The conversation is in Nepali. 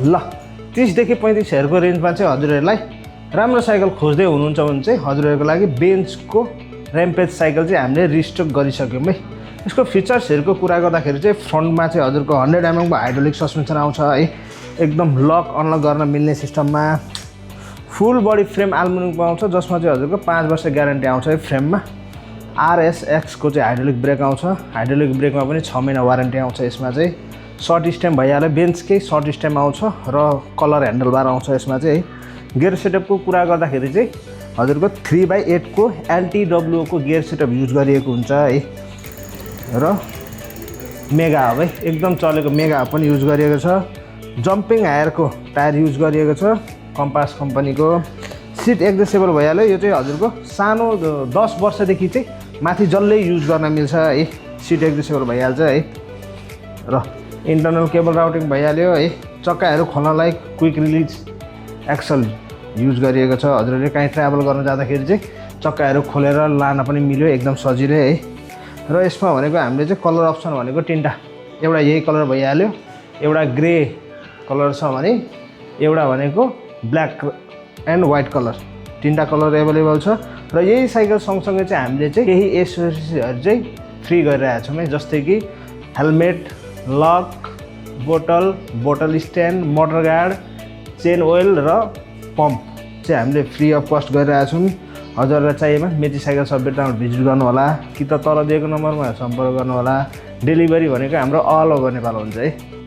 ल 30 देखि 35 हजारको रेन्जमा चाहिँ हजुरहरूलाई राम्रो साइकल खोज्दै हुनुहुन्छ भने चाहिँ हजुरहरूको लागि बेन्चको र्याम्पेज साइकल चाहिँ हामीले रिस्टक गरिसक्यौँ है। यसको फिचर्सहरूको कुरा गर्दाखेरि चाहिँ फ्रन्टमा चाहिँ हजुरको 100 mm को हाइड्रोलिक सस्पेन्सन आउँछ है, एकदम लक अनलक गर्न मिल्ने सिस्टममा। फुल बडी फ्रेम एल्युमिनियमको आउँछ जसमा चाहिँ हजुरको 5 वर्ष ग्यारेन्टी आउँछ है फ्रेममा। RSX को चाहिँ हाइड्रोलिक ब्रेक आउँछ, हाइड्रोलिक ब्रेकमा पनि 6 महिना वारेन्टी आउँछ। यसमा चाहिँ सर्ट स्ट्याम्प भइहाल्यो, बेन्चकै सर्ट स्ट्याम्प आउँछ र कलर ह्यान्डल बार आउँछ यसमा चाहिँ है। गियर सेटअपको कुरा गर्दाखेरि चाहिँ हजुरको 3/8 को LTWO को गियर सेटअप युज गरिएको हुन्छ है र मेगा हब है, एकदम चलेको मेगा हब पनि युज गरिएको छ। जम्पिङ हायरको टायर युज गरिएको छ कम्पास कम्पनीको। सिट एडजस्टेबल भइहाल्यो, यो चाहिँ हजुरको सानो 10 वर्षदेखि चाहिँ माथि जसले युज गर्न मिल्छ है, सिट एडजस्टेबल भइहाल्छ है। र इन्टरनल केबल राउटिङ भइहाल्यो है। चक्काहरू खोल्नलाई क्विक रिलिज एक्सल युज गरिएको छ। हजुरहरूले काहीँ ट्राभल गर्न जाँदाखेरि चाहिँ चक्काहरू खोलेर लान पनि मिल्यो, एकदम सजिलो है। र यसमा भनेको हामीले चाहिँ कलर अप्सन भनेको 3टा, एउटा यही कलर भइहाल्यो, एउटा ग्रे कलर छ भने एउटा भनेको ब्ल्याक एन्ड व्हाइट कलर, 3टा कलर एभाइलेबल छ। र यही साइकल सँगसँगै चाहिँ हामीले चाहिँ केही एसेसरिजहरू चाहिँ फ्री गरिरहेको छौँ है, जस्तै कि helmet, lock, bottle stand, motor guard, chain oil र पम्प चाहिँ हामीले फ्री अफ कस्ट गरिरहेको छौँ। हजुरहरूलाई चाहिएमा मेची साइकल सभ्यतामा भिजिट गर्नुहोला कि त तल दिएको नम्बरमा सम्पर्क गर्नुहोला। डेलिभरी भनेको हाम्रो अल ओभर नेपाल हुन्छ है।